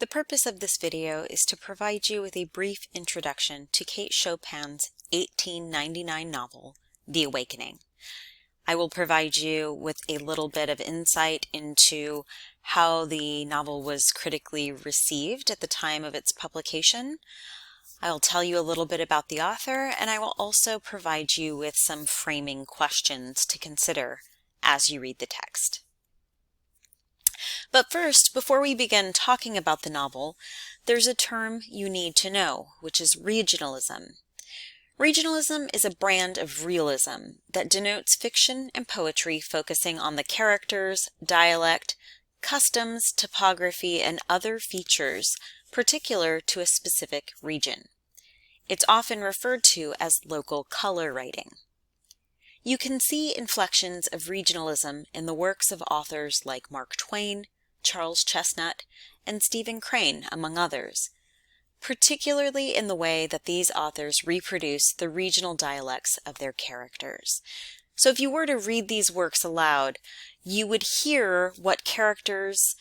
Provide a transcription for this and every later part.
purpose of this video is to provide you with a brief introduction to Kate Chopin's 1899 novel, The Awakening. I will provide you with a little bit of insight into how the novel was critically received at the time of its publication. I will tell you a little bit about the author, and I will also provide you with some framing questions to consider as you read the text. But first, before we begin talking about the novel, there's a term you need to know, which is regionalism. Regionalism is a brand of realism that denotes fiction and poetry focusing on the characters, dialect, customs, topography, and other features particular to a specific region. It's often referred to as local color writing. You can see inflections of regionalism in the works of authors like Mark Twain, Charles Chesnutt, and Stephen Crane, among others, particularly in the way that these authors reproduce the regional dialects of their characters. So if you were to read these works aloud, you would hear what characters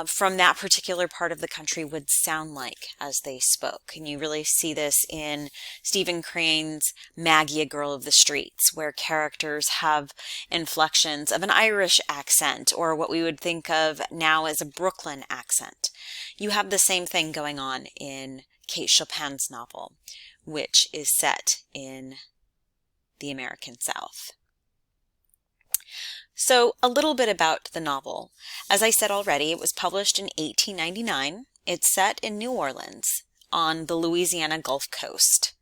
from that particular part of the country would sound like as they spoke. And you really see this in Stephen Crane's Maggie, a Girl of the Streets, where characters have inflections of an Irish accent or what we would think of now as a Brooklyn accent. You have the same thing going on in Kate Chopin's novel, which is set in the American South. So a little bit about the novel. As I said already, it was published in 1899. It's set in New Orleans on the Louisiana Gulf Coast.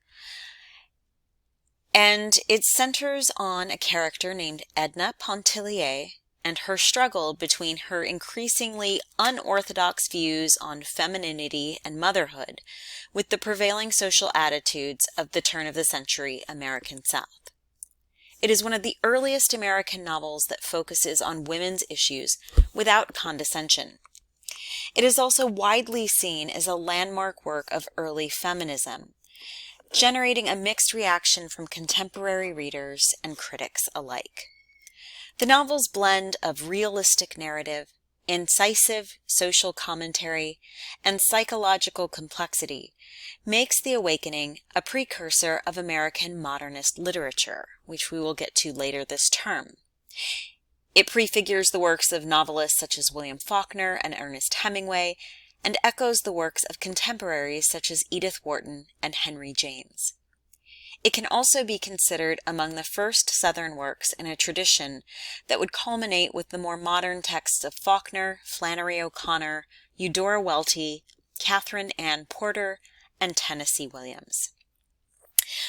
And it centers on a character named Edna Pontellier and her struggle between her increasingly unorthodox views on femininity and motherhood with the prevailing social attitudes of the turn-of-the-century American South. It is one of the earliest American novels that focuses on women's issues without condescension. It is also widely seen as a landmark work of early feminism, generating a mixed reaction from contemporary readers and critics alike. The novel's blend of realistic narrative, incisive social commentary, and psychological complexity makes The Awakening a precursor of American modernist literature, which we will get to later this term. It prefigures the works of novelists such as William Faulkner and Ernest Hemingway, and echoes the works of contemporaries such as Edith Wharton and Henry James. It can also be considered among the first Southern works in a tradition that would culminate with the more modern texts of Faulkner, Flannery O'Connor, Eudora Welty, Catherine Ann Porter, and Tennessee Williams.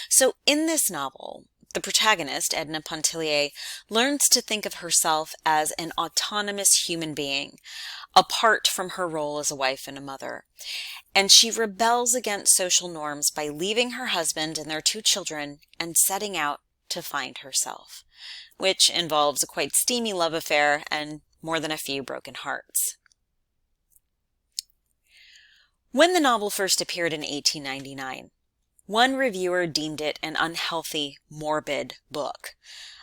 So in this novel, the protagonist, Edna Pontellier, learns to think of herself as an autonomous human being, apart from her role as a wife and a mother. And she rebels against social norms by leaving her husband and their 2 children and setting out to find herself, which involves a quite steamy love affair and more than a few broken hearts. When the novel first appeared in 1899, one reviewer deemed it an unhealthy, morbid book.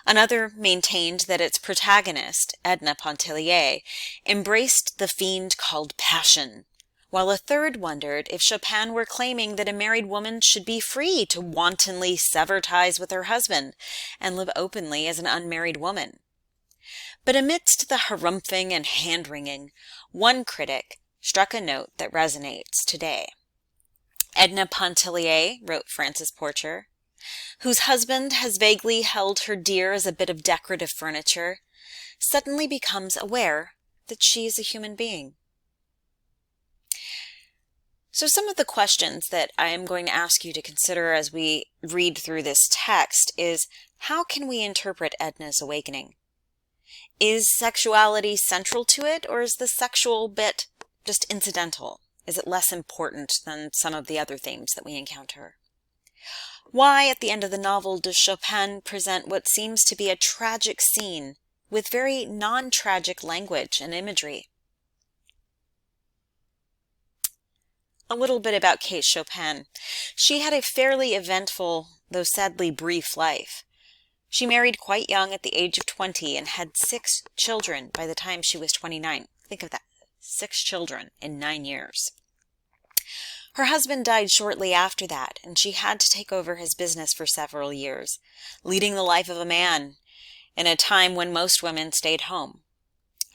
Another maintained that its protagonist, Edna Pontellier, embraced the fiend called passion, while a third wondered if Chopin were claiming that a married woman should be free to wantonly sever ties with her husband and live openly as an unmarried woman. But amidst the harumphing and hand-wringing, one critic struck a note that resonates today. Edna Pontellier, wrote Frances Porcher, whose husband has vaguely held her dear as a bit of decorative furniture, suddenly becomes aware that she is a human being. So some of the questions that I am going to ask you to consider as we read through this text is, how can we interpret Edna's awakening? Is sexuality central to it, or is the sexual bit just incidental? Is it less important than some of the other themes that we encounter? Why, at the end of the novel, does Chopin present what seems to be a tragic scene with very non-tragic language and imagery? A little bit about Kate Chopin. She had a fairly eventful, though sadly brief, life. She married quite young at the age of 20 and had 6 children by the time she was 29. Think of that. 6 children in 9 years. Her husband died shortly after that, and she had to take over his business for several years, leading the life of a man in a time when most women stayed home,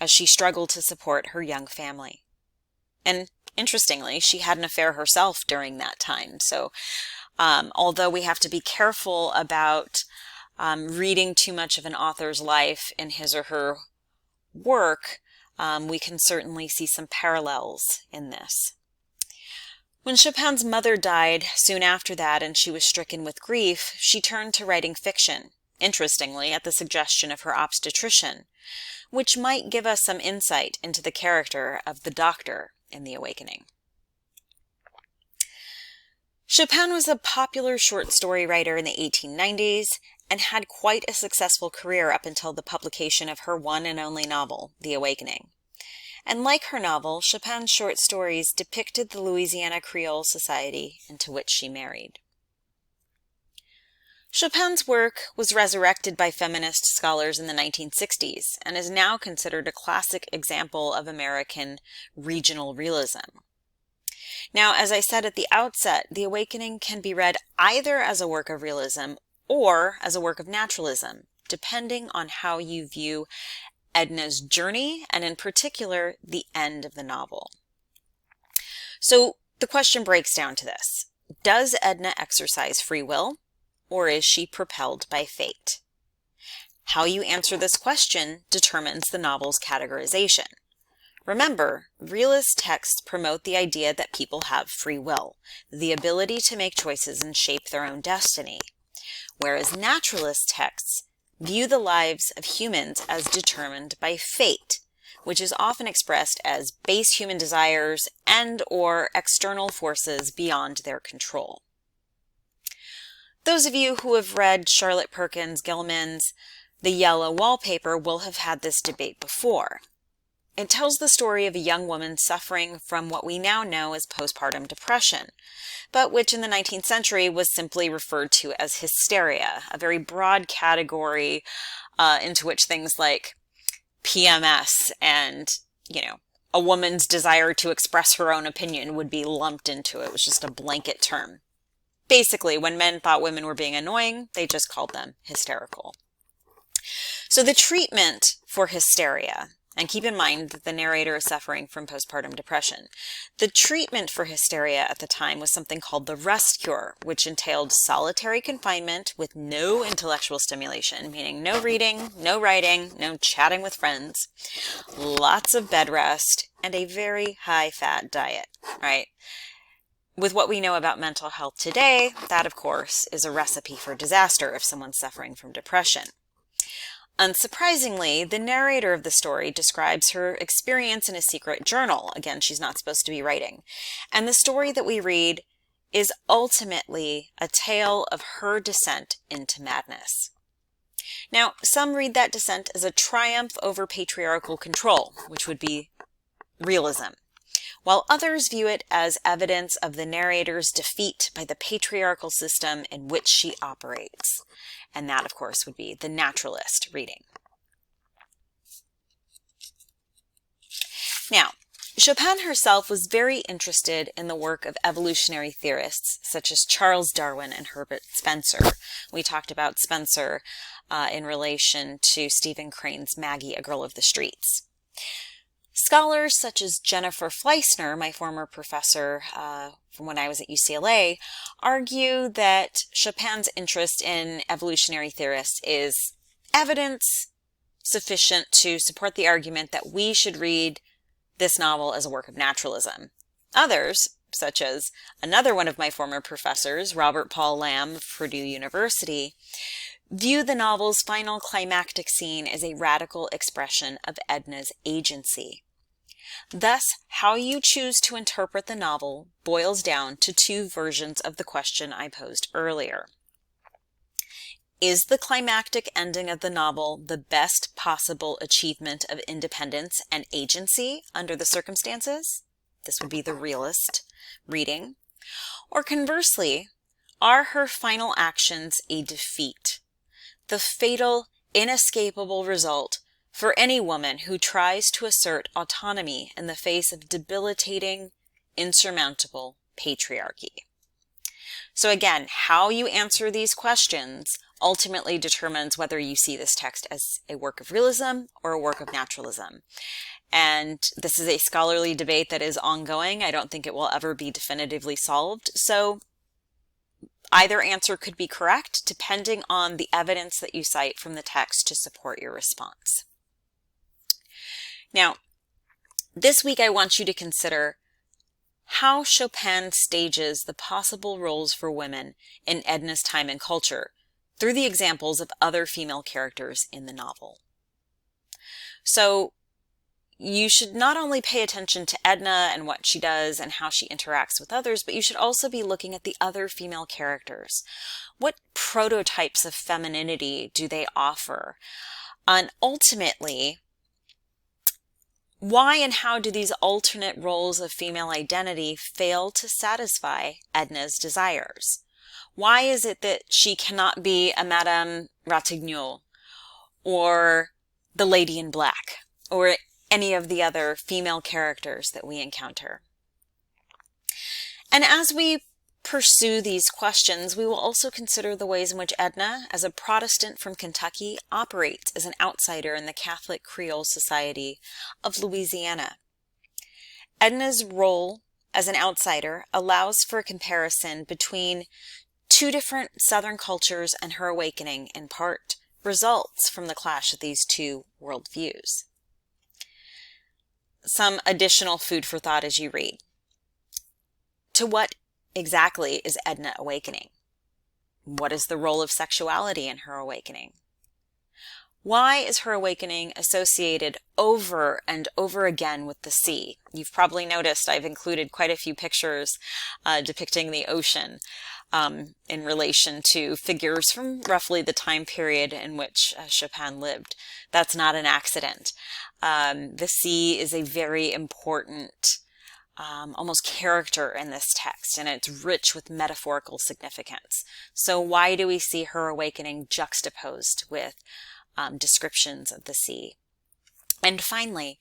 as she struggled to support her young family. And interestingly, she had an affair herself during that time. So although we have to be careful about reading too much of an author's life in his or her work, we can certainly see some parallels in this. When Chopin's mother died soon after that and she was stricken with grief, she turned to writing fiction, interestingly at the suggestion of her obstetrician, which might give us some insight into the character of the doctor in The Awakening. Chopin was a popular short story writer in the 1890s and had quite a successful career up until the publication of her one and only novel, The Awakening. And like her novel, Chopin's short stories depicted the Louisiana Creole society into which she married. Chopin's work was resurrected by feminist scholars in the 1960s and is now considered a classic example of American regional realism. Now, as I said at the outset, The Awakening can be read either as a work of realism or as a work of naturalism, depending on how you view Edna's journey, and in particular, the end of the novel. So the question breaks down to this. Does Edna exercise free will, or is she propelled by fate? How you answer this question determines the novel's categorization. Remember, realist texts promote the idea that people have free will, the ability to make choices and shape their own destiny, whereas naturalist texts view the lives of humans as determined by fate, which is often expressed as base human desires and/or external forces beyond their control. Those of you who have read Charlotte Perkins Gilman's The Yellow Wallpaper will have had this debate before. It tells the story of a young woman suffering from what we now know as postpartum depression, but which in the 19th century was simply referred to as hysteria, a very broad category into which things like PMS and, a woman's desire to express her own opinion would be lumped into it. It was just a blanket term. Basically, when men thought women were being annoying, they just called them hysterical. So the treatment for hysteria, and keep in mind that the narrator is suffering from postpartum depression. The treatment for hysteria at the time was something called the rest cure, which entailed solitary confinement with no intellectual stimulation, meaning no reading, no writing, no chatting with friends, lots of bed rest, and a very high-fat diet, right? With what we know about mental health today, that, of course, is a recipe for disaster if someone's suffering from depression. Unsurprisingly, the narrator of the story describes her experience in a secret journal. Again, she's not supposed to be writing. And the story that we read is ultimately a tale of her descent into madness. Now, some read that descent as a triumph over patriarchal control, which would be realism, while others view it as evidence of the narrator's defeat by the patriarchal system in which she operates. And that, of course, would be the naturalist reading. Now, Chopin herself was very interested in the work of evolutionary theorists such as Charles Darwin and Herbert Spencer. We talked about Spencer in relation to Stephen Crane's Maggie, a Girl of the Streets. Scholars such as Jennifer Fleissner, my former professor from when I was at UCLA, argue that Chopin's interest in evolutionary theorists is evidence sufficient to support the argument that we should read this novel as a work of naturalism. Others, such as another one of my former professors, Robert Paul Lamb of Purdue University, view the novel's final climactic scene as a radical expression of Edna's agency. Thus, how you choose to interpret the novel boils down to two versions of the question I posed earlier. Is the climactic ending of the novel the best possible achievement of independence and agency under the circumstances? This would be the realist reading. Or conversely, are her final actions a defeat, the fatal, inescapable result for any woman who tries to assert autonomy in the face of debilitating, insurmountable patriarchy. So again, how you answer these questions ultimately determines whether you see this text as a work of realism or a work of naturalism. And this is a scholarly debate that is ongoing. I don't think it will ever be definitively solved. So either answer could be correct depending on the evidence that you cite from the text to support your response. Now, this week I want you to consider how Chopin stages the possible roles for women in Edna's time and culture through the examples of other female characters in the novel. So you should not only pay attention to Edna and what she does and how she interacts with others, but you should also be looking at the other female characters. What prototypes of femininity do they offer? And ultimately, why and how do these alternate roles of female identity fail to satisfy Edna's desires? Why is it that she cannot be a Madame Ratignolle or the Lady in Black or any of the other female characters that we encounter? And as we pursue these questions, we will also consider the ways in which Edna, as a Protestant from Kentucky, operates as an outsider in the Catholic Creole society of Louisiana. Edna's role as an outsider allows for a comparison between two different Southern cultures, and her awakening, in part, results from the clash of these two worldviews. Some additional food for thought as you read. To what exactly is Edna awakening? What is the role of sexuality in her awakening? Why is her awakening associated over and over again with the sea? You've probably noticed I've included quite a few pictures depicting the ocean in relation to figures from roughly the time period in which Chopin lived. That's not an accident. The sea is a very important almost character in this text, and it's rich with metaphorical significance. So why do we see her awakening juxtaposed with descriptions of the sea? And finally,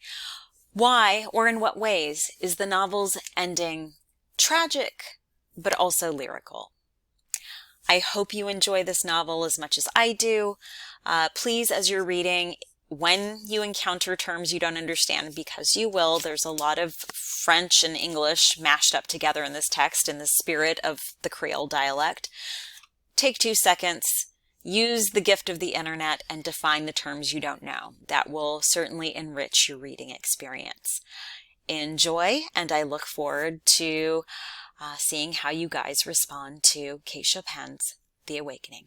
why or in what ways is the novel's ending tragic but also lyrical? I hope you enjoy this novel as much as I do. Please, as you're reading, when you encounter terms you don't understand, because you will, there's a lot of French and English mashed up together in this text in the spirit of the Creole dialect, take 2 seconds, use the gift of the internet, and define the terms you don't know. That will certainly enrich your reading experience. Enjoy, and I look forward to seeing how you guys respond to Kate Chopin's The Awakening.